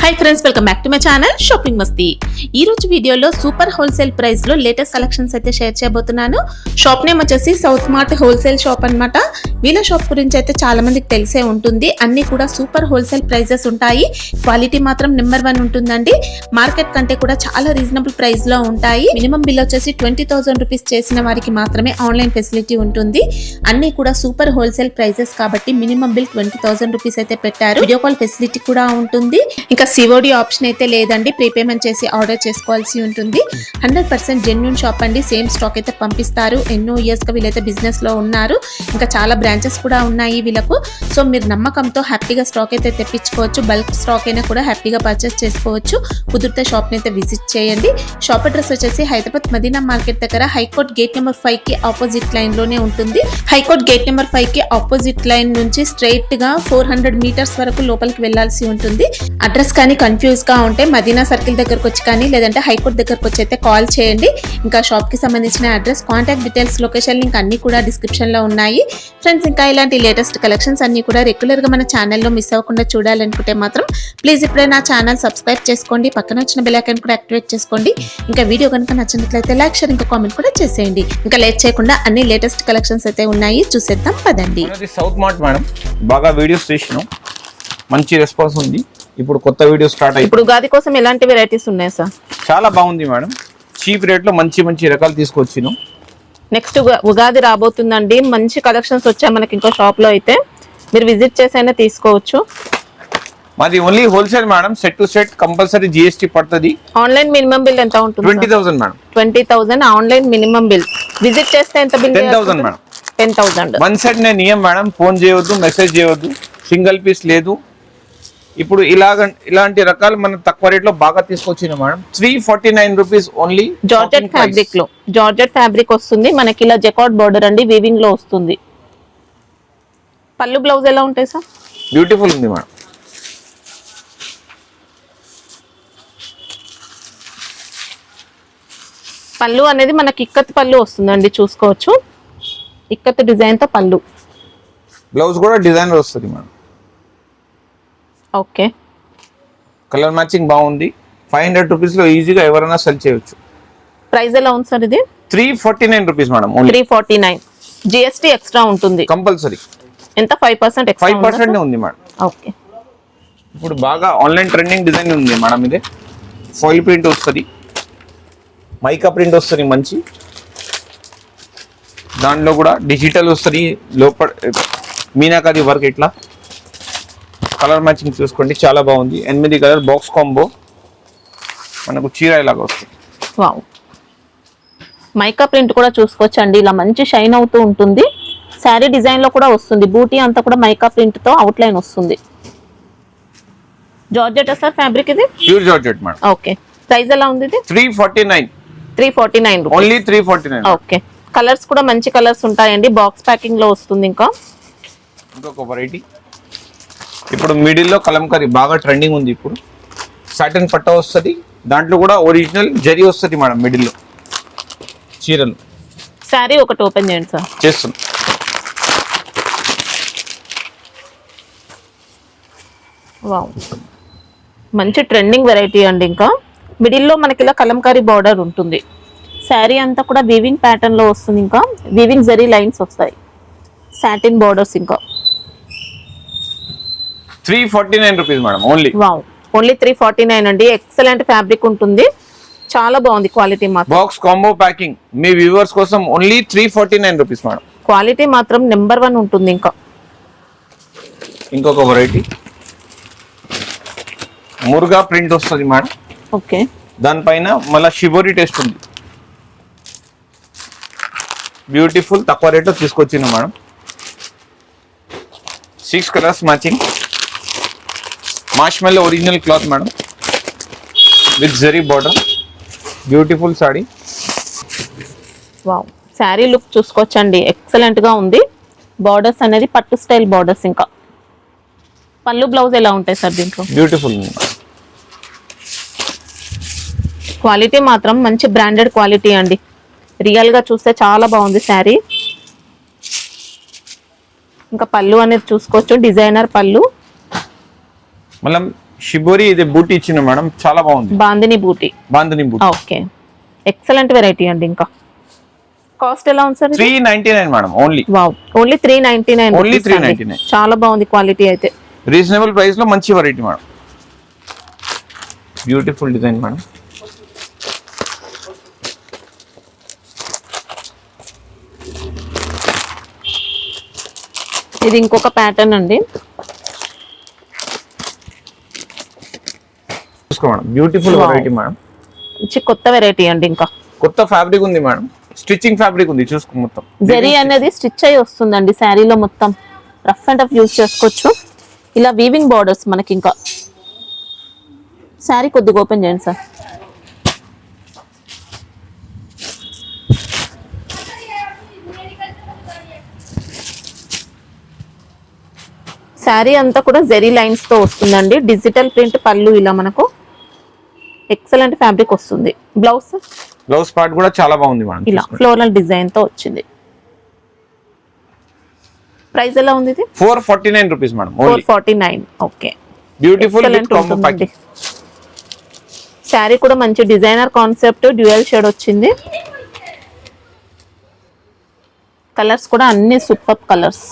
Hi friends, welcome back to my channel shopping మస్తీ. ఈ రోజు వీడియోలో సూపర్ హోల్సేల్ ప్రైస్ లో లేటెస్ట్ కలెక్షన్స్ అయితే షేర్ చేయబోతున్నాను. షాప్ నేమ్ వచ్చేసి సౌత్ మార్ట్ హోల్సేల్ షాప్ అన్నమాట. వీళ్ళ షాప్ గురించి అయితే చాలా మందికి తెలిసే ఉంటుంది. అన్ని కూడా సూపర్ హోల్సేల్ ప్రైజెస్ ఉంటాయి. క్వాలిటీ మాత్రం నెంబర్ 1 ఉంటుందండి. మార్కెట్ కంటే కూడా చాలా రీజనబుల్ ప్రైస్ లో ఉంటాయి. మినిమం బిల్ వచ్చేసి 20,000 రూపీస్ చేసిన వారికి మాత్రమే ఆన్లైన్ ఫెసిలిటీ ఉంటుంది. అన్ని కూడా సూపర్ హోల్సేల్ ప్రైజెస్ కాబట్టి మినిమం బిల్ 20,000 రూపీస్ అయితే పెట్టారు. వీడియో కాల్ ఫెసిలిటీ కూడా ఉంటుంది. ఇంకా సిఓడి ఆప్షన్ అయితే లేదండి. ప్రీపేమెంట్ చేసి ఆర్డర్ చేసుకోవాల్సి ఉంటుంది. 100% జెన్యూన్ షాప్ అండి. సేమ్ స్టాక్ అయితే పంపిస్తారు. ఎన్నో ఇయర్స్ గా వీళ్ళైతే బిజినెస్ లో ఉన్నారు. ఇంకా చాలా బ్రాంచెస్ కూడా ఉన్నాయి వీళ్ళకు. సో మీరు నమ్మకంతో హ్యాపీగా స్టాక్ అయితే తెప్పించుకోవచ్చు. బల్క్ స్టాక్ అయినా కూడా హ్యాపీగా పర్చేస్ చేసుకోవచ్చు. కుదిరితే షాప్ ని అయితే విజిట్ చేయండి. షాప్ అడ్రస్ వచ్చేసి హైదరాబాద్ మదీనా మార్కెట్ దగ్గర హైకోర్ట్ గేట్ నెంబర్ 5 కి ఆపోజిట్ లైన్ లోనే ఉంటుంది. హైకోర్ట్ గేట్ నెంబర్ 5 కి ఆపోజిట్ లైన్ నుంచి స్ట్రైట్ గా 400 మీటర్స్ వరకు లోపలికి వెళ్లాల్సి ఉంటుంది. అడ్రస్ కానీ కన్ఫ్యూజ్ గా ఉంటే మదీనా సర్కిల్ దగ్గరకు వచ్చి కానీ లేదంటే హైకోర్ట్ దగ్గరకు వచ్చి అయితే కాల్ చేయండి. ఇంకా షాప్ కి సంబంధించిన address, contact details, location link అన్ని కూడా డిస్క్రిప్షన్ లో ఉన్నాయి. ఫ్రెండ్స్, ఇంకా ఇలాంటి లేటెస్ట్ కలెక్షన్స్ అన్ని కూడా రెగ్యులర్ గా మన ఛానల్లో మిస్ అవ్వకుండా చూడాలనుకుంటే మాత్రం ప్లీజ్ ఇప్పుడే నా ఛానల్ సబ్స్క్రైబ్ చేసుకోండి. పక్కన వచ్చిన బెల్ ఐకాన్ కూడా యాక్టివేట్ చేసుకోండి. ఇంకా వీడియో కనుక నచ్చినట్లయితే లైక్, షేర్, ఇంకా కామెంట్ కూడా చేసేయండి. ఇంకా లేట్ చేయకుండా అన్ని లేటెస్ట్ కలెక్షన్స్ అయితే ఉన్నాయి, చూసేద్దాం పదండి. సౌత్ మార్ట్ మేడం, బాగా వీడియోస్ చేసినాం, మంచి రెస్పాన్స్ ఉంది. ఇప్పుడు కొత్త వీడియో స్టార్ట్ అయ్యి ఇప్పుడు ఉగాది కోసం ఎలాంటి వెరైటీస్ ఉన్నాయి సార్? చాలా బాగుంది మేడం. చీప్ రేట్ లో మంచి మంచి రకాలు తీసుకొచ్చినాం. నెక్స్ట్ ఉగాది రాబోతుందండి. మంచి కలెక్షన్స్ వచ్చాయి మనకి. ఇంకో షాప్ లో అయితే మీరు విజిట్ చేసైనా తీసుకోవచ్చు. మాది only wholesale madam. Set to set compulsory GST పడుతుంది. ఆన్లైన్ మినిమం బిల్ ఎంత ఉంటుంది? 20,000 madam. 20,000 online minimum bill. Visit చేస్తే ఎంత బిల్? 10,000 మేడం. 10,000. వన్ సెట్ నేను ఇయ్యం మేడం. ఫోన్ చేయవద్దు, మెసేజ్ చేయవద్దు, సింగిల్ పీస్ లేదు. ఇప్పుడు ఇలాంటి రకాలు మనం తక్కువ రేట్ లో బాగా తీసుకొచ్చిన madam. 349 rupees only. Georgette fabric లో, జార్జెట్ ఫ్యాబ్రిక్ వస్తుంది మనకి. ఇలా జకార్డ్ బోర్డర్ అండి, వీవింగ్ లో వస్తుంది. పళ్ళు బ్లౌజ్ ఎలా ఉంటాయి సార్? బ్యూటిఫుల్ ఉంది మేడం. పళ్ళు అనేది మనకి ఇక్కత్ పళ్ళు వస్తుందండి, చూసుకోవచ్చు. ఇక్కత్ డిజైన్ తో పళ్ళు. బ్లౌజ్ కూడా డిజైనర్ వస్తుంది మేడం. ఓకే, కలర్ మ్యాచింగ్ బాగుంది. 500 రూపీస్ లో ఈజీగా ఎవరైనా సెల్ చేయొచ్చు. ప్రైస్ ఎలా ఉంది సార్ ఇది? 349 రూపీస్ మేడం. 349. జిఎస్టీ ఎక్స్ట్రా ఉంటుంది కంపల్సరీ. ఎంత? 5% ఎక్స్ట్రా. 5% ఉంది మేడం. ఓకే. ఇప్పుడు బాగా ఆన్లైన్ ట్రెండింగ్ డిజైన్ ఉంది మేడం. ఇది ఫాయిల్ ప్రింట్ వస్తుంది, మైకా ప్రింట్ వస్తుంది మంచి. దాంట్లో కూడా డిజిటల్ వస్తుంది. లోపల మీనాకారి వర్క్. ఇట్లా కలర్ మ్యాచింగ్ చూసుకోండి, చాలా బాగుంది. 8 కలర్ బాక్స్ కాంబో మనకు చీర ఇలాగా వస్తుంది. వావ్, మైకా ప్రింట్ కూడా చూసుకోవచ్చు అండి. ఇలా మంచి షైన్ అవుతూ ఉంటుంది. శారీ డిజైన్ లో కూడా వస్తుంది. బూటీ అంతా కూడా మైకా ప్రింట్ తో అవుట్ లైన్ వస్తుంది. జార్జెట్ సార్ ఫ్యాబ్రిక్ ఇది? Pure georgette madam. Okay. Price ఎలా ఉంది ఇది? 349. 349 ఓన్లీ 349. ఓకే. కలర్స్ కూడా మంచి కలర్స్ ఉంటాయండి. బాక్స్ ప్యాకింగ్ లో వస్తుంది. ఇంకొక వెరైటీ ఇప్పుడు మిడిల్ లో కలంకారీ బాగా ట్రెండింగ్ ఉంది. ఇప్పుడు సాటిన్ పట్ట వస్తుంది. దాంట్లో కూడా ఒరిజినల్ జరీ వస్తుంది మేడం. మిడిల్ లో చీరలు. శారీ ఒకటి ఓపెన్ చేయండి సార్. చేస్తున్నాం. వావ్, మంచి ట్రెండింగ్ వెరైటీ అండి. ఇంకా మిడిల్ లో మనకి ఇలా కలంకారీ బార్డర్ ఉంటుంది. శారీ అంతా కూడా వీవింగ్ ప్యాటర్న్ లో వస్తుంది. ఇంకా వీవింగ్ జరీ లైన్స్ వస్తాయి. Satin borders. ఇంకా 349 rupees madam. Only. Wow, only 349 అండి. ఎక్సలెంట్ ఫ్యాబ్రిక్ ఉంటుంది. చాలా బాగుంది క్వాలిటీ మాత్రం. బాక్స్ కాంబో ప్యాకింగ్ మీ వ్యూవర్స్ కోసం ఓన్లీ 349 రూపీస్ మేడం. క్వాలిటీ మాత్రం నెంబర్ 1 ఉంటుంది. ఇంకొక వెరైటీ మురుగా ప్రింట్ వస్తుంది మేడం. ఓకే. దానిపైన మళ్ళీ షిబోరి టెస్ట్ ఉంది. బ్యూటిఫుల్ తక్కువ రేట్లో తీసుకొచ్చింది madam. 6 colours matching. మార్ష్మెల్లో original cloth madam with zari border. Beautiful sorry. Wow, sari look చూసుకోవచ్చండి. ఎక్సలెంట్ గా ఉంది. బార్డర్స్ అనేది పట్టు స్టైల్ బార్డర్స్. ఇంకా పళ్ళు బ్లౌజ్ ఎలా ఉంటాయి సార్ దీంట్లో? బ్యూటిఫుల్. క్వాలిటీ మాత్రం మంచి బ్రాండెడ్ క్వాలిటీ అండి. రియల్ గా చూస్తే చాలా బాగుంది శారీ. ఇంకా పళ్ళు అనేది చూసుకోవచ్చు, డిజైనర్ పళ్ళు. మళ్ళీ షిబోరి ఇది బూటీ ఇచ్చిన మేడం, చాలా బాగుంది. బాందిని బూటీ. ఓకే, ఎక్సలెంట్ వెరైటీ అండి. ఇంకా కాస్ట్ ఎలా ఉంది sir? 399 madam only. Wow, only 399. Only 399. చాలా బాగుంది క్వాలిటీ అయితే. రీజనబుల్ ప్రైస్ లో మంచి variety madam. Beautiful design madam. ఇది ఇంకొక ప్యాటర్న్ అండి. చూసుకో మేడం, బ్యూటిఫుల్ వెరైటీ మేడం. మంచి కొత్త వెరైటీ అండి. ఇంకా కొత్త ఫ్యాబ్రిక్ ఉంది మేడం, స్టిచ్చింగ్ ఫ్యాబ్రిక్ ఉంది. చూసుకో మొత్తం జరీ అనేది స్టిచ్ అయ్యి వస్తుందండి శారీలో మొత్తం. రఫ్ అండ్ టఫ్ యూజ్ చేసుకోవచ్చు. ఇలా వీవింగ్ బార్డర్స్ మనకి. ఇంకా శారీ కొద్దిగా ఓపెన్ చేయండి సార్. శారీ అంతా కూడా జెరీ లైన్స్ తో వస్తుందండి. డిజిటల్ ప్రింట్ పళ్ళు ఇలా మనకు ఎక్సలెంట్ ఫ్యాబ్రిక్ వస్తుంది. బ్లౌజ్ పార్ట్ కూడా చాలా బాగుంది మేడం. ఇలా ఫ్లోరల్ డిజైన్ తో వచ్చింది. ప్రైస్ ఎలా ఉంది ఇది? 449 rupees madam. 449. Okay, beautiful combo pack. Sari కూడా మంచి డిజైనర్ కాన్సెప్ట్, డ్యూయల్ షేడ్ వచ్చింది. కలర్స్ కూడా అన్ని సూపర్ కలర్స్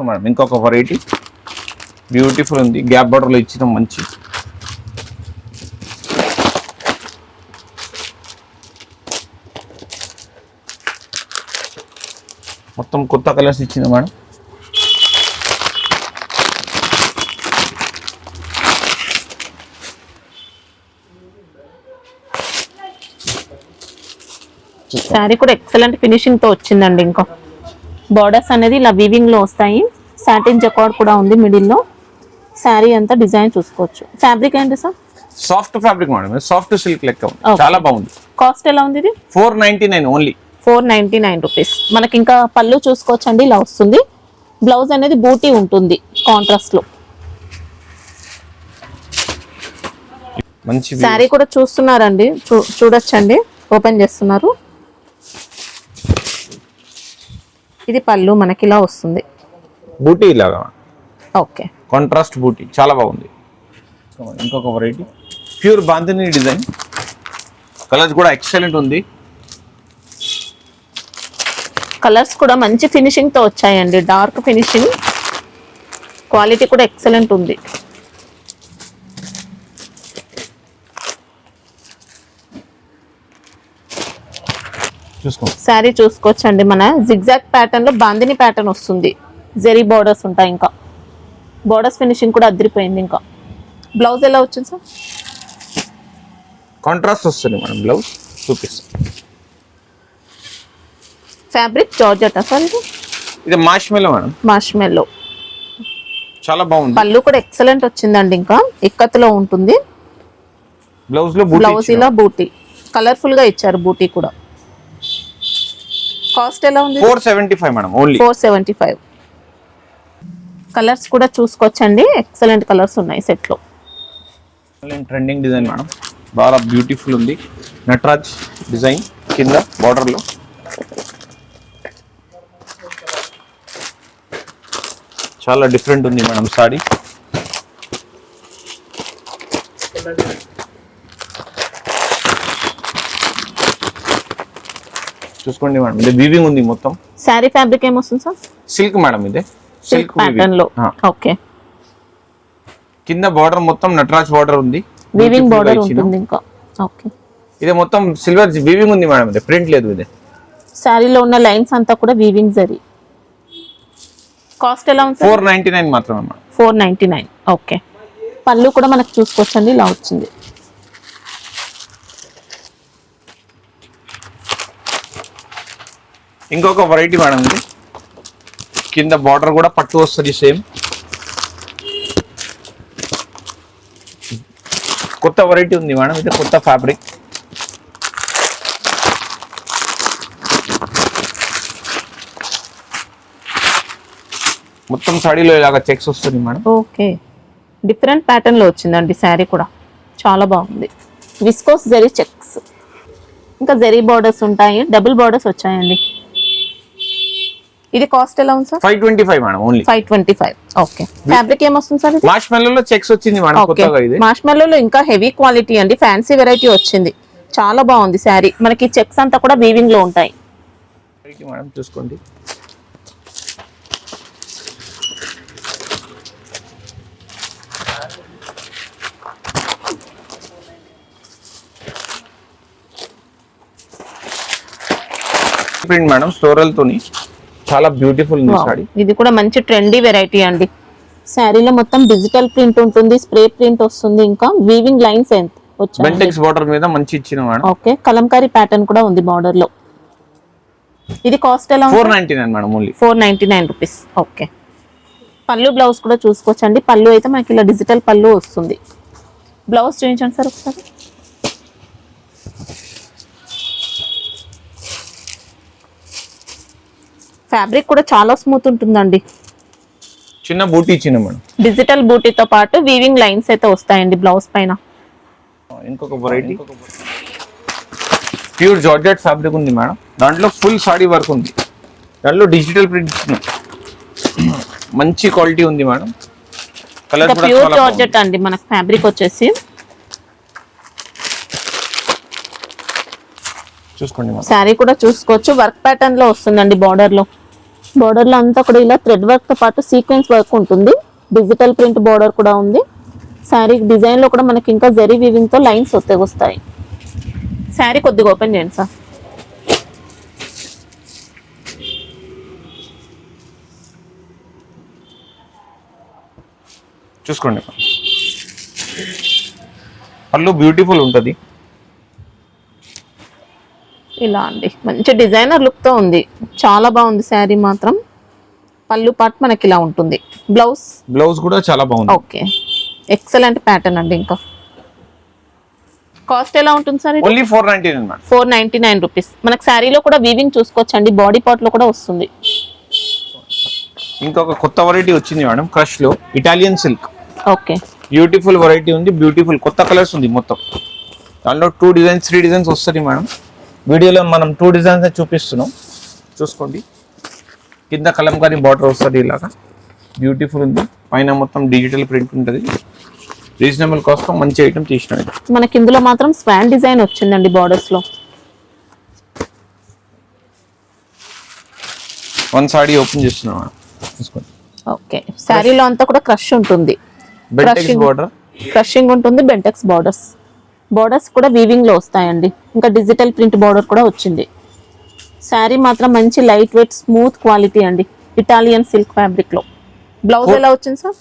మేడం. ఇంకొక వెరైటీ బ్యూటిఫుల్ ఉంది, గ్యాప్ బార్డర్ లో ఇచ్చిన మంచి. మొత్తం కొత్త కలర్స్ ఇచ్చింది మేడం. శారీ కూడా ఎక్సలెంట్ ఫినిషింగ్ తో వచ్చిందండి. ఇంకా బార్డర్స్ అనేది ఇలా వీవింగ్ లో వస్తాయి. సాటిన్ జకార్డ్ కూడా ఉంది మిడిల్ లో. శారీ అంతా డిజైన్ చూసుకోవచ్చు. ఫ్యాబ్రిక్ ఏంటి sir? Soft fabric madam, soft silk లెక్క ఉంది. చాలా బాగుంది. కాస్ట్ ఎలా ఉంది ఇది? 499 ఓన్లీ. 499 రూపీస్. మనకి ఇంకా పళ్ళు చూసుకోవచ్చండి, ఇలా వస్తుంది. బ్లౌజ్ అనేది బూటీ ఉంటుంది కాంట్రాస్ట్ లో. మంచి శారీ కూడా చూస్తున్నారండి, చూడొచ్చండి. ఓపెన్ చేస్తున్నారు. ఇది పళ్ళు మనకి ఇలా వస్తుంది, బూటీ లాగా. ఓకే, కాంట్రాస్ట్ బూటీ చాలా బాగుంది. ఇంకొక variety pure bandhani design. Colours కూడా ఎక్సలెంట్ ఉంది. కలర్స్ కూడా మంచి ఫినిషింగ్ తో వచ్చాయండి. డార్క్ ఫినిషింగ్, క్వాలిటీ కూడా ఎక్సలెంట్ ఉంది. శారీ చూసుకోవచ్చండి. మన జిగ్జాగ్ ప్యాటర్న్ లో బాందిని ప్యాటర్న్ వస్తుంది. జెరీ బార్డర్స్ ఉంటాయి. ఇంకా బార్డర్స్ ఫినిషింగ్ కూడా అదిరిపోయింది. ఇంకా బ్లౌజ్ ఎలా వచ్చింది సార్? కాంట్రాస్ట్ వస్తుంది మేడం బ్లౌజ్. చూపిస్తాం. ఫ్యాబ్రిక్ జార్జెట్ సార్ ఇది? ఇది మార్ష్మెల్లో మేడం. మార్ష్మెల్లో చాలా బాగుంది. పళ్ళు కూడా ఎక్సలెంట్ వచ్చిందండి. ఇంకా ఇక్కత్తులో ఉంటుంది. బ్లౌజ్ లో బ్లౌజ్ ఇలా బూటీ కలర్ఫుల్ గా ఇచ్చారు. బూటీ కూడా. కాస్ట్ ఎలా ఉంది? 475 మేడం ఓన్లీ. 475. కలర్స్ కూడా చూసుకోవచ్చండి. ఎక్సలెంట్ కలర్స్ ఉన్నాయి సెట్ లో. ట్రెండింగ్ డిజైన్ మేడం, బాగా బ్యూటిఫుల్ ఉంది. నటరాజ్ డిజైన్ కింద బార్డర్ లో. చాలా డిఫరెంట్ ఉంది మేడం సారీ. చూసుకోండి మేడం, ఇది వీవింగ్ ఉంది మొత్తం. శారీ ఫ్యాబ్రిక్ ఏమొస్తుంది సార్? Silk madam. ఇది సిల్క్ ప్యాటర్న్ లో. ఓకే, కింద బార్డర్ మొత్తం నటరాజ్ బార్డర్ ఉంది. వీవింగ్ బార్డర్ ఉంటుంది. ఇంకా ఓకే, ఇది మొత్తం సిల్వర్ వీవింగ్ ఉంది మేడం. ఇది ప్రింట్ లేదు. ఇది శారీలో ఉన్న లైన్స్ అంతా కూడా వీవింగ్ జరీ. కాస్ట్ ఎలా ఉంది? 499 మాత్రమే మేడం. 499. ఓకే, పళ్ళు కూడా మనకు చూసుకోవచ్చండి, ఇలా వచ్చింది. ఇంకొక వెరైటీ మేడం. ఇది కింద బార్డర్ కూడా పట్టు వస్తుంది సేమ్. కొత్త వెరైటీ ఉంది మేడం. ఇది కొత్త ఫ్యాబ్రిక్. మొత్తం సాడీలో ఇలాగా చెక్స్ వస్తుంది మేడం. ఓకే, డిఫరెంట్ ప్యాటర్న్ లో వచ్చిందండి శారీ కూడా. చాలా బాగుంది. విస్కోస్ జరీ చెక్స్, ఇంకా జరీ బార్డర్స్ ఉంటాయి. డబుల్ బార్డర్స్ వచ్చాయండి. ఇది కాస్ట్ ఎలా ఉంది sir? 525 madam only. 525. Okay. Fabric ఏమొస్తుంది సార్? మాష్ మెల్లోలో చెక్స్ వచ్చింది మేడం కొత్తగా. ఇది మాష్ మెల్లోలో ఇంకా హెవీ క్వాలిటీ అండి, ఫ్యాన్సీ వెరైటీ వచ్చింది, చాలా బాగుంది శారీ. మనకి చెక్స్ అంతా కూడా వీవింగ్ లో ఉంటాయి మేడం. చూసుకోండి ప్రింట్ మేడం, ఫ్లోరల్ తోని చాలా బ్యూటిఫుల్ ఉంది సారీ. ఇది కూడా మంచి ట్రెండీ వెరైటీ అండి. శారీలో మొత్తం డిజిటల్ ప్రింట్ ఉంటుంది, స్ప్రే ప్రింట్ వస్తుంది, ఇంకా వీవింగ్ లైన్స్ వచ్చాయి. బెంటెక్స్ బార్డర్ మీద మంచి ఇచ్చిన మేడం. ఓకే. కలంకారీ ప్యాటర్న్ కూడా ఉంది బార్డర్ లో. ఇది కాస్ట్ ఎలా? 499 మేడం ఓన్లీ. 499 రూపీస్. ఓకే. పళ్ళు బ్లౌజ్ కూడా చూసుకోవచ్చండి. పళ్ళు అయితే మనకి ఇలా డిజిటల్ పళ్ళు వస్తుంది. బ్లౌజ్ చూపించండి సార్ ఒకసారి. ఫ్యాబ్రిక్ కూడా చాలా స్మూత్ ఉంటుందండి. చిన్న బూటీ ఇచ్చిన మేడం, డిజిటల్ బూటీతో పాటు వీవింగ్ లైన్స్ అయితే వస్తాయండి బ్లౌజ్ పైన. ఇంకొక వెరైటీ ప్యూర్ జార్జెట్ ఫ్యాబ్రిక్ ఉంది మేడం, దాంట్లో ఫుల్ సాడీ వర్క్ ఉంది, దాంట్లో డిజిటల్ ప్రింట్ ఇచ్చిన మంచి క్వాలిటీ ఉంది మేడం. కలర్ కూడా ప్యూర్ జార్జెట్ అండి మనకు ఫ్యాబ్రిక్ వచ్చేసి. చూసుకోండి మేడం. శారీ కూడా చూసుకోవచ్చు, వర్క్ ప్యాటర్న్ లో వస్తుందండి. బార్డర్ లో అంతా కూడా ఇలా థ్రెడ్ వర్క్ తో పాటు సీక్వెన్స్ వర్క్ ఉంటుంది. డిజిటల్ ప్రింట్ బార్డర్ కూడా ఉంది. శారీ డిజైన్ లో కూడా మనకి ఇంకా జరీ వీవింగ్ తో లైన్స్ వస్తాయి. శారీ కొద్దిగా ఓపెన్ చేయండి సార్. చూసుకోండి పళ్ళు బ్యూటిఫుల్ ఉంటుంది. ఇలా అండి మంచి డిజైనర్ లుక్ తో ఉంది, చాలా బాగుంది శారీ మాత్రం. పళ్ళు పార్ట్ మనకి ఇలా ఉంటుంది. బ్లౌజ్ కూడా చాలా బాగుంది. ఓకే. ఎక్సలెంట్ ప్యాటర్న్ అండి. ఇంకా కాస్ట్ ఎలా ఉంటుంది సార్? Only 499 madam. 499 రూపీస్. మనకి శారీలో కూడా వీవింగ్ చూసుకోవచ్చండి, బాడీ పార్ట్ లో కూడా వస్తుంది. ఇంకొక కొత్త వెరైటీ వచ్చింది మేడం, క్రష్ లో Italian silk. Okay. Beautiful variety ఉంది, బ్యూటిఫుల్ కొత్త కలర్స్ ఉంది మొత్తం. దాంట్లో 2 డిజైన్స్ 3 డిజైన్స్ వస్తుంది మేడం. వీడియోలో మనం 2 డిజైన్స్ చూపిస్తున్నాం, చూసుకోండి. కింద కలంకారీ బార్డర్ వస్తుంది, ఇలాగా బ్యూటిఫుల్ ఉంది. పైన మొత్తం డిజిటల్ ప్రింట్ ఉంటుంది. రీజనబుల్ కాస్ట్ లో మంచి ఐటమ్ తీసినాం. మనకి ఇందులో మాత్రం స్వాన్ డిజైన్ వచ్చిందండి బార్డర్స్ లో. వన్ సారీ ఓపెన్ చేస్తున్నాం మేడం, చూసుకోండి. ఓకే. శారీలో అంతా కూడా క్రష్ ఉంటుంది, క్రషింగ్ ఉంటుంది, బెంటెక్స్ బార్డర్స్ కూడా వీవింగ్ లో వస్తాయండి. ఇంకా డిజిటల్ ప్రింట్ బార్డర్ కూడా వచ్చింది. శారీ మాత్రం మంచి లైట్ వెయిట్ స్మూత్ క్వాలిటీ అండి, ఇటాలియన్ సిల్క్ ఫ్యాబ్రిక్ లో. బ్లౌజ్ ఎలా వచ్చింది సార్?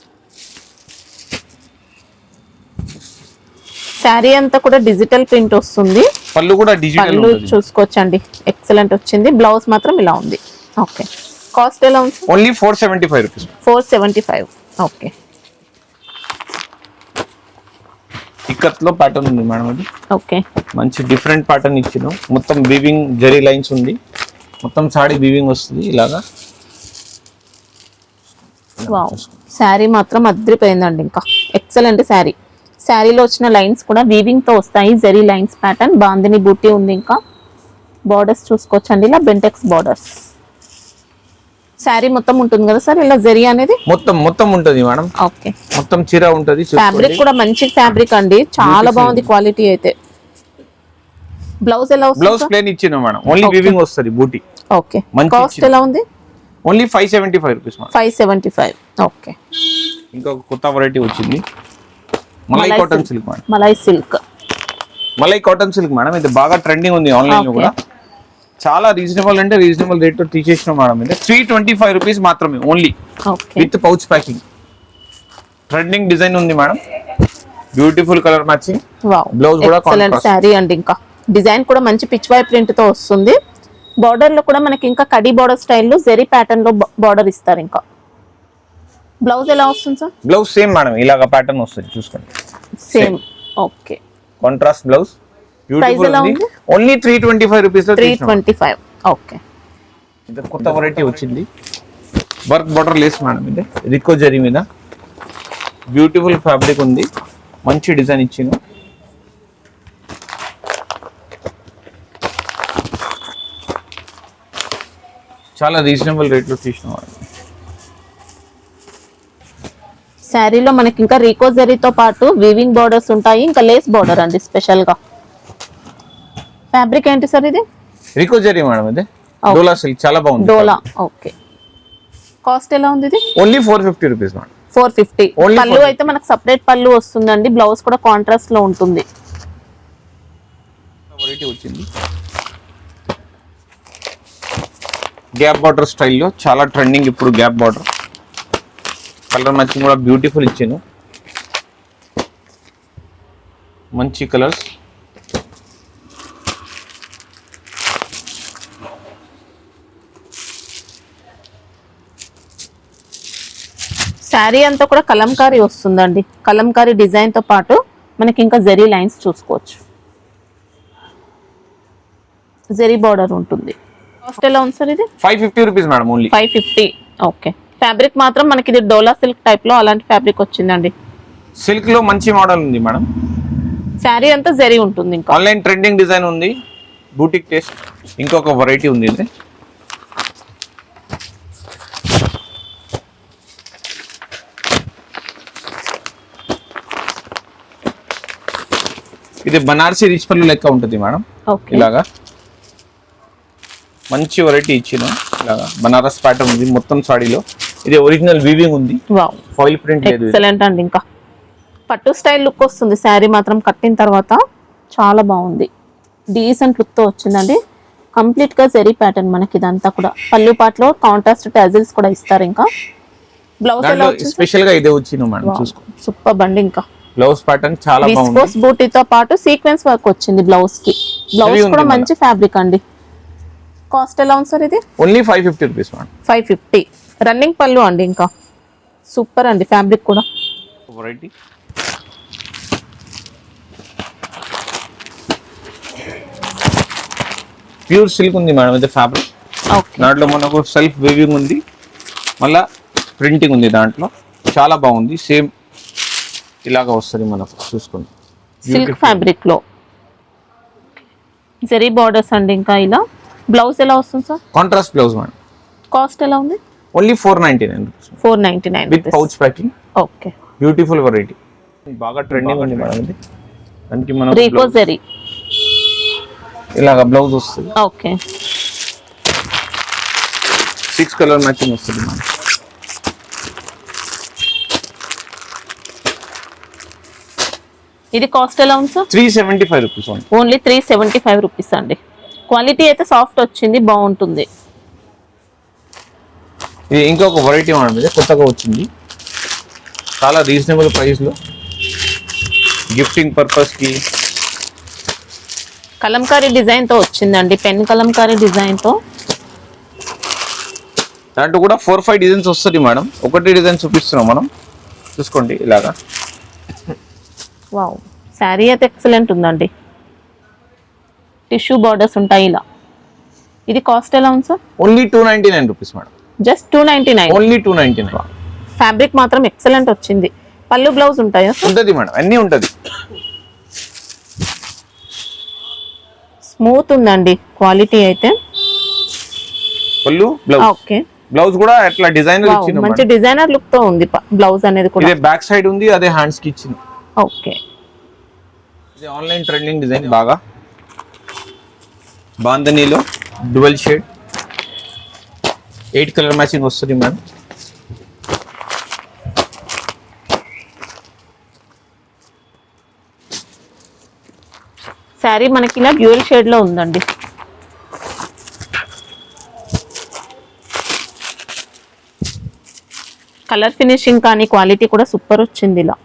శారీ అంతా కూడా డిజిటల్ ప్రింట్ వస్తుంది. పళ్ళు కూడా డిజిటల్ ఉంటుంది, చూసుకోవచ్చండి. ఎక్సలెంట్ వచ్చింది. బ్లౌజ్ మాత్రం ఇలా ఉంది. ఓకే. కాస్ట్ ఎలా ఉంది? Only 475 rupees. 475. ఓకే. ఇక్కత్ లో ప్యాటర్న్ ఉంది మేడం, అది ఓకే. మంచి డిఫరెంట్ ప్యాటర్న్ ఇచ్చినాం. మొత్తం వీవింగ్ జరీ లైన్స్ ఉంది, మొత్తం సాడీ వీవింగ్ వస్తుంది ఇలాగా. వావ్, శారీ మాత్రం అద్రిపోయిందండి. ఇంకా ఎక్సలెంట్ శారీ. శారీలో వచ్చిన లైన్స్ కూడా వీవింగ్ తో వస్తాయి, జరీ లైన్స్ ప్యాటర్న్. బాందిని బూటీ ఉంది. ఇంకా బార్డర్స్ చూసుకోవచ్చండి, ఇలా బెంటెక్స్ బార్డర్స్. శారీ మొత్తం ఉంటుంది కదా సార్ ఇలా జరీ అనేది? మొత్తం ఉంటుంది మేడం. ఓకే. మొత్తం చీర ఉంటుంది. ఫ్యాబ్రిక్ కూడా మంచి ఫ్యాబ్రిక్ అండి, చాలా బాగుంది క్వాలిటీ అయితే. బ్లౌజ్ ఎలా వస్తుంది? బ్లౌజ్ ప్లేన్ ఇచ్చినా మేడం, ఓన్లీ వీవింగ్ వస్తుంది బూటీ. ఓకే. కాస్ట్ ఎలా ఉంది? Only 575 rupees madam. 575. ఓకే. ఇంకొక కొత్త వెరైటీ వచ్చింది, malai cotton silk madam. Malai cotton silk madam, ఇది బాగా ట్రెండింగ్ ఉంది ఆన్లైన్ లో కూడా. చాలా రీజనబుల్ అంటే రీజనబుల్ రేట్ తో తీసేసిన మేడం. ఇది 325 రూపీస్ మాత్రమే only, with pouch packing. Trending design ఉంది madam, beautiful colour matching. Blouse కూడా ఎక్సలెంట్ శారీ అండి. ఇంకా డిజైన్ కూడా మంచి పిచ్ వై ప్రింట్ తో వస్తుంది. బార్డర్ లో కూడా మనకి ఇంకా కడి బార్డర్ స్టైల్లో జెరీ ప్యాటర్న్ లో బార్డర్ ఇస్తారు. ఇంకా బ్లౌజ్ ఎలా వస్తుంది సార్? బ్లౌజ్ సేమ్ మేడం, ఇలాగ ప్యాటర్న్ వస్తుంది, చూసుకోండి. Same. Okay. Contrast blouse. Beautiful ఉంది. ఓన్లీ 325 రూపీస్ లో 325. ఓకే. ఇది కొత్త వెరైటీ వచ్చింది, వర్క్ బార్డర్ లేస్ మేడం. ఇది రికో జరీ మీద బ్యూటిఫుల్ ఫ్యాబ్రిక్ ఉంది, మంచి డిజైన్ ఇచ్చింది. చాలా రీజనబుల్ రేట్లో తీసిన శారీలో మనకి ఇంకా రీకో జరీతో పాటు వీవింగ్ బార్డర్స్ ఉంటాయి, ఇంకా లేస్ బార్డర్ అండి స్పెషల్ గా. ఫ్యాబ్రిక్ ఏంటి సార్ ఇది? రికో జరీ మేడం, ఇది డోలా సిల్క్, చాలా బాగుంది. డోలా, ఓకే. కాస్ట్ ఎలా ఉంది ఇది? Only 450 rupees madam. 450. Only పళ్ళు అయితే మనకు సెపరేట్ పళ్ళు వస్తుందండి, బ్లౌజ్ కూడా కాంట్రాస్ట్ లో ఉంటుంది. వెరైటీ వచ్చింది గ్యాప్ బార్డర్ స్టైల్లో, చాలా ట్రెండింగ్ ఇప్పుడు గ్యాప్ బార్డర్. కలర్ మ్యాచింగ్ కూడా బ్యూటిఫుల్ ఇచ్చాను, మంచి కలర్స్. శారీ అంతా కూడా కలంకారీ వస్తుందండి, కలంకారీ డిజైన్ తో పాటు మనకి ఇంకా జరీ లైన్స్ చూసుకోవచ్చు, జరీ బార్డర్ ఉంటుంది. కాస్ట్ ఎలా ఉంది సార్ ఇది? 550 rupees madam, only 550. Okay. Fabric మాత్రం మనకి ఇది డోలా సిల్క్ టైప్ లో అలాంటి ఫ్యాబ్రిక్ వచ్చిందండి. సిల్క్ లో మంచి మోడల్ ఉంది మేడం. శారీ అంతా జరీ ఉంటుంది. ఇంకా ఆన్లైన్ ట్రెండింగ్ డిజైన్ ఉంది, బూటిక్ టేస్ట్. ఇంకొక వెరైటీ ఉంది ఇది, ఇది బనారసి రిచ్ పళ్ళు లెక్క ఉంటుంది మేడం. ఓకే. ఇలాగా మంచి వెరైటీ ఇచ్చిన, ఇలాగా బనారస్ ప్యాటర్న్ ఉంది మొత్తం సాడీలో. ఇది ఒరిజినల్ వీవింగ్ ఉంది, వావ్, ఫాయిల్ ప్రింట్ లేదు. ఎక్సలెంట్ అండి. ఇంకా పట్టు స్టైల్ లుక్ వస్తుంది శారీ మాత్రం కట్టిన తర్వాత, చాలా బాగుంది, డీసెంట్ లుక్ తో వచ్చిందండి. కంప్లీట్ గా జరీ ప్యాటర్న్ మనకి ఇదంతా కూడా. పళ్ళు పాటలో కాంట్రాస్ట్ టాజిల్స్ కూడా ఇస్తారు. ఇంకా బ్లౌజ్ ఎలా వచ్చింది? స్పెషల్ గా ఇదే వచ్చింది మేడం, చూసుకో. సూపర్ బండి. ఇంకా బ్లౌజ్ ప్యాటర్న్ చాలా బాగుంది, విస్కోస్ బూటీతో పాటు సీక్వెన్స్ వర్క్ వచ్చింది బ్లౌజ్ కి. బ్లౌజ్ కూడా మంచి ఫ్యాబ్రిక్ అండి. కాస్ట్ ఎలా ఉంది సార్ ఇది? Only 550 rupees madam. 550. రన్నింగ్ పళ్ళు అండి. ఇంకా సూపర్ అండి, ఫ్యాబ్రిక్ కూడా. వెరైటీ ప్యూర్ సిల్క్ ఉంది మేడం, ఇది ఫ్యాబ్రిక్. ఓకే. దాంట్లో మనకు సెల్ఫ్ వీవింగ్ ఉంది, మళ్ళా ప్రింటింగ్ ఉంది దాంట్లో, చాలా బాగుంది. సేమ్ ఇలాగా వస్తుంది మనకు, చూసుకోండి. సిల్క్ ఫ్యాబ్రిక్ లో జరీ బార్డర్స్ అండి. ఇంకా ఇలా బ్లౌజ్ ఎలా వస్తుంది sir? Contrast blouse madam. Cost ఎలా ఉంది? Only 499 rupees. 499 with pouch packing. Okay. Beautiful variety, బాగా ట్రెండింగ్ ఉంది మేడం ఇది. దానికి మనం రీకో జరీ ఇలాగా బ్లౌజ్ వస్తుంది. ఓకే. 6 కలర్ మ్యాచింగ్ వస్తుంది మేడం. ఇది కాస్ట్ ఎలా ఉంది సార్? 375 రూపీస్. ఓన్లీ 375 రూపీస్ అండి. క్వాలిటీ అయితే సాఫ్ట్ వచ్చింది, బాగుంటుంది. ఇది ఇంకొక వెరైటీ మేడం, ఇది కొత్తగా వచ్చింది, చాలా రీజనబుల్ ప్రైస్ లో, గిఫ్టింగ్ పర్పస్ కి. కలంకారీ డిజైన్ తో వచ్చిందండి, పెన్ కలంకారీ డిజైన్ తో. దాంట్లో కూడా 4-5 డిజైన్స్ వస్తుంది మేడం. ఒకటి డిజైన్ చూపిస్తున్నాం మనం, చూసుకోండి ఇలాగా. వావ్, శారీ అయితే ఎక్సలెంట్ ఉందండి. టిష్యూ బార్డర్స్ ఉంటాయి ఇలా. ఇది కాస్ట్ ఎలా ఉంది sir? Only 299 rupees madam. Just 299. Only 299. Fabric మాత్రం ఎక్సలెంట్ వచ్చింది. పళ్ళు బ్లౌజ్ ఉంటాయా? ఉంటుంది మేడం, అన్నీ ఉంటుంది. స్మూత్ ఉందండి క్వాలిటీ అయితే. పళ్ళు బ్లౌజ్. ఓకే. బ్లౌజ్ కూడా అట్లా డిజైనర్ ఇచ్చింది, మంచి డిజైనర్ లుక్ తో ఉంది బ్లౌజ్ అనేది కూడా. ఇదే బ్యాక్ సైడ్ ఉంది, అదే హ్యాండ్స్ కి ఇచ్చింది. ఓకే. ఇది ఆన్లైన్ ట్రెండింగ్ డిజైన్, బాగా బాందనీలో డ్యువల్ షేడ్ 8 కలర్ మ్యాచింగ్ వస్తుంది మేడం. శారీ మనకి ఇలా డ్యూయల్ షేడ్ లో ఉందండి. కలర్ ఫినిషింగ్ కానీ క్వాలిటీ కూడా సూపర్ వచ్చింది. ఇలా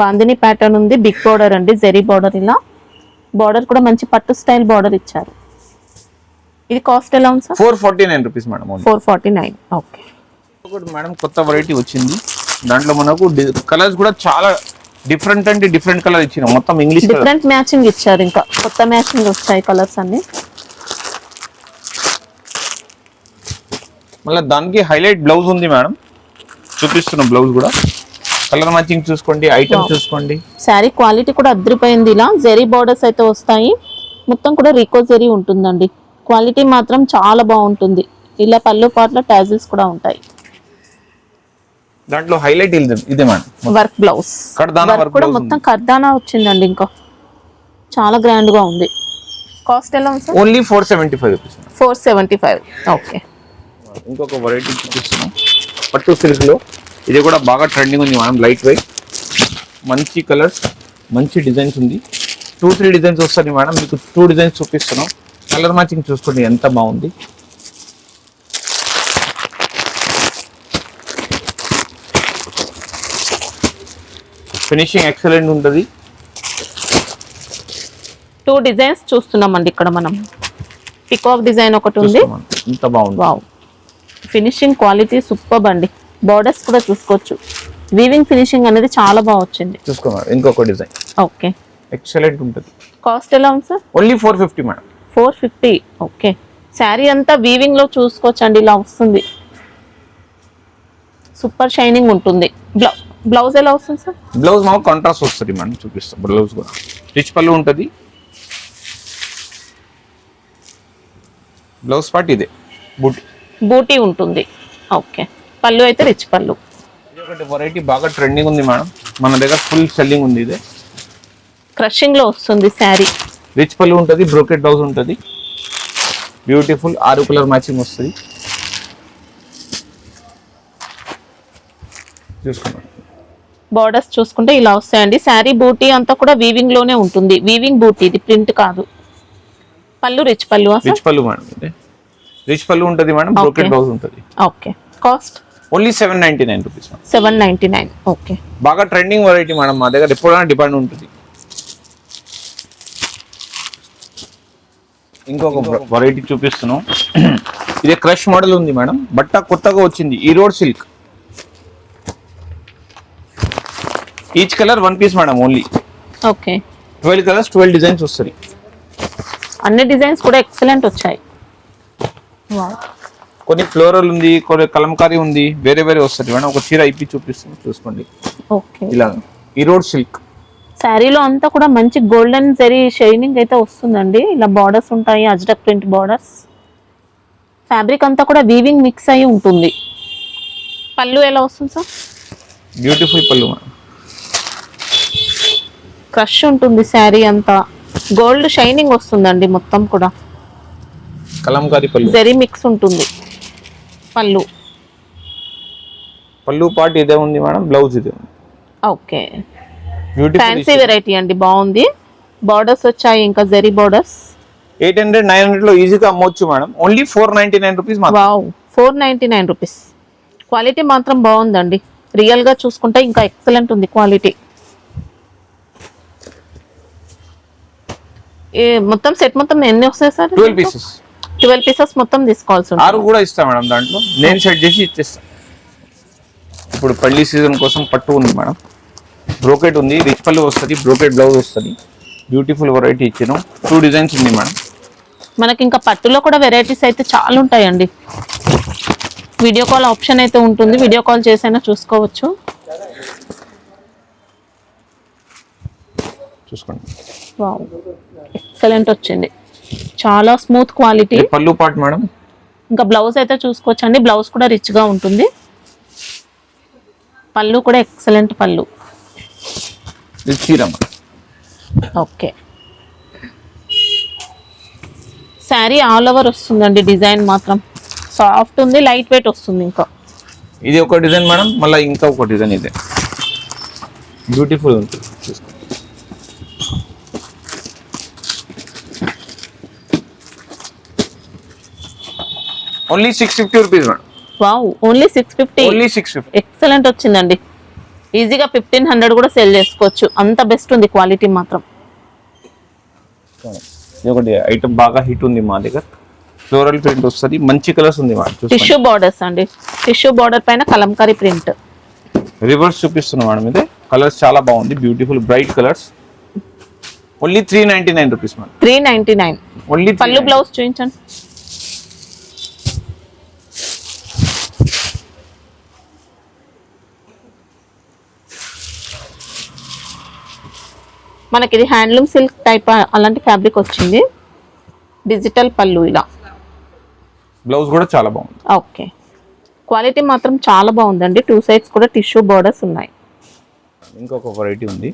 బాందిని ప్యాటర్న్ ఉంది, బిగ్ బార్డర్ అండి, జరీ బార్డర్. ఇలా బార్డర్ కూడా మంచి పట్టు స్టైల్ బార్డర్ ఇచ్చారు. ఇది కాస్ట్ ఎలా ఉంది sir? 449 rupees madam. 449. Okay. Madam కొత్త వెరైటీ వచ్చింది, దాంట్లో మనకు కలర్స్ కూడా చాలా డిఫరెంట్ అంటే డిఫరెంట్ కలర్ ఇచ్చిన, మొత్తం ఇంగ్లీష్ డిఫరెంట్ మ్యాచింగ్ ఇచ్చారు. ఇంకా కొత్త మ్యాచింగ్ వచ్చాయి కలర్స్ అన్ని. మళ్ళీ దానికి హైలైట్ బ్లౌజ్ ఉంది మేడం, చూపిస్తున్న బ్లౌజ్ కూడా. కలర్ మ్యాచింగ్ చూసుకోండి, ఐటమ్ చూసుకోండి. శారీ క్వాలిటీ కూడా అద్రిపోయింది. ఇలా జరీ బార్డర్స్ అయితే వస్తాయి, మొత్తం కూడా రీకో జరీ ఉంటుందండి. క్వాలిటీ మాత్రం చాలా బాగుంటుంది. ఇలా పళ్ళు పాటలో టాజిల్స్ కూడా ఉంటాయి. దాంట్లో హైలైట్ ఇదే మేడం, వర్క్ బ్లౌజ్ కర్దానా వర్క్ కూడా మొత్తం కర్దానా వచ్చిందండి. ఇంకా చాలా గ్రాండ్ గా ఉంది. కాస్ట్ ఎలా ఉంది సార్? Only 475 rupees. 475. ఓకే. ఇంకొక వెరైటీ చూపిస్తున్నాం పట్టు సిల్క్ లో. ఇది కూడా బాగా ట్రెండింగ్ ఉంది మేడం. లైట్ వెయిట్, మంచి కలర్స్, మంచి డిజైన్స్ ఉంది. 2-3 డిజైన్స్ వస్తుంది మేడం. మీకు 2 డిజైన్స్ చూపిస్తున్నాం. కలర్ మ్యాచింగ్ చూసుకోండి ఎంత బాగుంది. ఫినిషింగ్ ఎక్సలెంట్ ఉంటుంది. 2 డిజైన్స్ చూస్తున్నామండి ఇక్కడ మనం. పికాక్ డిజైన్ ఒకటి ఉంది. ఎంత బాగుంది. వావ్, ఫినిషింగ్ క్వాలిటీ సూపర్ అండి. బోర్డర్స్ కూడా చూసుకోవచ్చు. వీవింగ్ ఫినిషింగ్ అనేది చాలా బాగా వచ్చింది. చూసుకోండి ఇంకొక డిజైన్. ఓకే, ఎక్సలెంట్ ఉంటుంది. కాస్ట్ ఎలా ఉంది sir? Only 450 madam. 450. Okay. Sari అంతా వీవింగ్ లో చూసుకోవచ్చు అండి. ఇలా వస్తుంది, సూపర్ షైనింగ్ ఉంటుంది. బ్లౌజ్ ఎలా వస్తుంది సార్? బ్లౌజ్ మాకు కాంట్రాస్ట్ వస్తుంది మేడం. చూపిస్తాం. బ్లౌజ్ కూడా రిచ్ పళ్ళు ఉంటుంది. బ్లౌజ్ పార్ట్ ఇదే బూటీ ఉంటుంది. ఓకే, పళ్ళు అయితే రిచ్ పళ్ళు. ఇది ఒకటి వెరైటీ బాగా ట్రెండింగ్ ఉంది మేడం. మన దగ్గర ఫుల్ సెల్లింగ్ ఉంది. ఇదే క్రషింగ్ లో వస్తుంది శారీ. రిచ్ పళ్ళు ఉంటుంది, బ్రోకెట్ బ్లౌజ్ ఉంటుంది. బ్యూటిఫుల్ 6 కలర్ మ్యాచింగ్ వస్తుంది. చూసుకున్నాం. బార్డర్స్ చూసుకుంటే ఇలా వస్తాయండి. శారీ బూటీ అంతా కూడా వీవింగ్ లోనే ఉంటుంది. వీవింగ్ బూటీ, ఇది ప్రింట్ కాదు. పళ్ళు రిచ్ పళ్ళు. రిచ్ పళ్ళు మేడం. ఇది రిచ్ పళ్ళు ఉంటుంది మేడం. బ్రోకెట్ బ్లౌజ్ ఉంటుంది. Okay. Cost only 799 rupees. 799. Okay. బాగా ట్రెండింగ్ వెరైటీ మేడం. మా దగ్గర ఎప్పుడైనా డిపెండ్ ఉంటుంది. ఇంకొక వెరైటీ చూపిస్తున్నాం. ఇది క్రష్ మోడల్ ఉంది మేడం. బట్ట కొత్తగా వచ్చింది. ఈ road silk. Each colour 1 piece madam. Only okay. 12 colours, 12 designs వస్తాయి. అన్ని డిజైన్స్ కూడా ఎక్సలెంట్ వచ్చాయి. వావ్, కొన్ని ఫ్లోరల్ ఉంది, కొన్ని కలంకారీ ఉంది. వేరే వేరే వస్తుంది మేడం. ఒక చీర ఇప్పి చూపిస్తుంది, చూసుకోండి. ఓకే. ఇలా ఈ రోడ్ సిల్క్. శారీలో అంతా కూడా మంచి గోల్డెన్ జరీ షైనింగ్ అయితే వస్తుందండి. ఇలా బార్డర్స్ ఉంటాయి, అజ్రక్ ప్రింట్ బార్డర్స్. ఫ్యాబ్రిక్ అంతా కూడా వీవింగ్ మిక్స్ అయి ఉంటుంది. పళ్ళు ఎలా వస్తుంది సార్? బ్యూటిఫుల్ పళ్ళు మేడం. క్రష్ ఉంటుంది శారీ అంతా. గోల్డ్ షైనింగ్ వస్తుందండి మొత్తం కూడా. కలంకారీ పళ్ళు, జరీ మిక్స్ ఉంటుంది. పళ్ళు పార్ట్ ఇదే ఉంది మేడం. బ్లౌజ్ ఇదే ఉంది. ఓకే. బ్యూటిఫుల్ ఫ్యాన్సీ వెరైటీ అండి, బాగుంది. బార్డర్స్ వచ్చాయి, ఇంకా జరీ బార్డర్స్. 800-900 లో ఈజీగా అమ్మొచ్చు madam. Only 499 rupees. Wow, 499 rupees. Quality మాత్రం బాగుందండి. రియల్ గా చూసుకుంటే ఇంకా ఎక్సలెంట్ ఉంది క్వాలిటీ. మొత్తం సెట్ మొత్తం ఎన్ని వస్తాయి సార్? 12 పీసెస్. 12 పీసెస్ మొత్తం తీసుకోవాల్సి ఉంటుంది. 6 కూడా ఇస్తా మేడం. దాంట్లో నేను సెట్ చేసి ఇచ్చేస్తా. ఇప్పుడు పెళ్లి సీజన్ కోసం పట్టు ఉంది మేడం. బ్రోకెట్ ఉంది, రిచ్ పళ్ళు వస్తుంది, బ్రోకెట్ బ్లౌజ్ వస్తుంది. బ్యూటిఫుల్ వెరైటీ ఇచ్చాను. 2 డిజైన్స్ ఉంది మేడం. మనకి ఇంకా పట్టులో కూడా వెరైటీస్ అయితే చాలా ఉంటాయండి. వీడియో కాల్ ఆప్షన్ అయితే ఉంటుంది. వీడియో కాల్ చేసైనా చూసుకోవచ్చు. చూసుకోండి. వావ్, ఎక్సలెంట్ వచ్చింది. చాలా స్మూత్ క్వాలిటీ. పళ్ళు పార్ట్ మేడం. ఇంకా బ్లౌజ్ అయితే చూసుకోవచ్చు అండి. బ్లౌజ్ కూడా రిచ్ గా ఉంటుంది. పళ్ళు కూడా ఎక్సలెంట్ పళ్ళు. చీర. ఓకే. శారీ ఆల్ ఓవర్ వస్తుందండి. డిజైన్ మాత్రం సాఫ్ట్ ఉంది, లైట్ వెయిట్ వస్తుంది. ఇంకా ఇది ఒక డిజైన్ మేడం. మళ్ళీ ఇంకా ఒక డిజైన్ ఇదే. బ్యూటిఫుల్ ఉంటుంది. చూసుకోండి. Only 650 rupees madam. Wow, only 650. Only 650. Excellent వచ్చిందండి. ఈజీగా 1500 కూడా సెల్ చేసుకోవచ్చు. అంత బెస్ట్ ఉంది క్వాలిటీ మాత్రం. ఇది ఒకటి ఐటమ్ బాగా హిట్ ఉంది మా దగ్గర. ఫ్లోరల్ ప్రింట్ వస్తుంది, మంచి కలర్స్ ఉంది. టిష్యూ బార్డర్స్ అండి. టిష్యూ బార్డర్ పైన కలంకారీ ప్రింట్. రివర్స్ చూపిస్తున్నాం మేడం. ఇది కలర్స్ చాలా బాగుంది. Beautiful bright colours. Only 399 rupees madam. 399. Only. పళ్ళు బ్లౌజ్ చూపించండి. మనకి ఇది హ్యాండ్లూమ్ సిల్క్ టైప్ అలాంటి ఫ్యాబ్రిక్ వచ్చింది. డిజిటల్ పళ్ళు ఇలా బ్లౌజ్ కూడా చాలా బాగుంది. ఓకే, క్వాలిటీ మాత్రం చాలా బాగుందండి. 2 సైడ్స్ కూడా టిష్యూ బోర్డర్స్ ఉన్నాయి. ఇంకొక వెరైటీ ఉంది,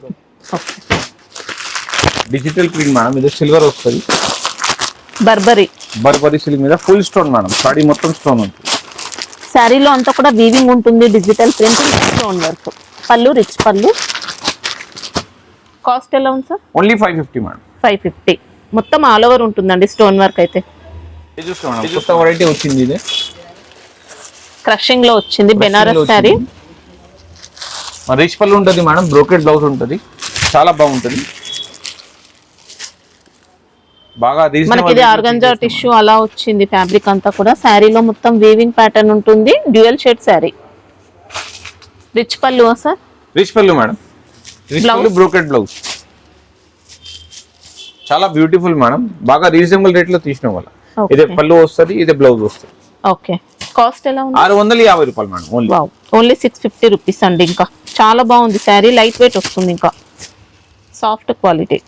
ఓకే, డిజిటల్ ప్రింట్ మేడం. ఇది సిల్వర్ వస్తుంది, బర్బరీ సిల్క్ మీద ఫుల్ స్టోన్ మేడం. సాడీ మొత్తం స్టోన్ ఉంటుంది. శారీలో అంతా కూడా వీవింగ్ ఉంటుంది, డిజిటల్ ప్రింట్, స్టోన్ వర్క్. పళ్ళు రిచ్ పళ్ళు. కాస్ట్ ఎలా ఉంది సార్? Only 550 madam. 550. మొత్తం ఆల్ ఓవర్ ఉంటుందండి స్టోన్ వర్క్ అయితే. ఇది చూసుకో మేడం, కొత్త వెరైటీ వచ్చింది. ఇది క్రషింగ్ లో వచ్చింది, బెనారస్ శారీ. రిచ్ పళ్ళు ఉంటుంది మేడం, బ్రోకెట్ బ్లౌజ్ ఉంటుంది, చాలా బాగుంటుంది. బాగా మనకి ఇది ఆర్గంజా టిష్యూ అలా వచ్చింది ఫ్యాబ్రిక్ అంతా కూడా. శారీలో మొత్తం వీవింగ్ ప్యాటర్న్ ఉంటుంది, డ్యూయల్ షేడ్ శారీ. రిచ్ పళ్ళు సార్? రిచ్ పళ్ళు మేడం, రిచ్ పళ్ళు బ్రోకెట్ బ్లౌజ్. చాలా బ్యూటిఫుల్ మేడం, బాగా రీజనబుల్ రేట్ లో తీసిన వాళ్ళ. ఇదే పళ్ళు వస్తుంది, ఇదే బ్లౌజ్ వస్తుంది. ఓకే, కాస్ట్ ఎలా ఉంది? 650 రూపాయలు మేడం. ఓన్లీ 650 రూపీస్ అండి. ఇంకా చాలా బాగుంది శారీ, లైట్ వెయిట్ వస్తుంది, ఇంకా సాఫ్ట్ క్వాలిటీ.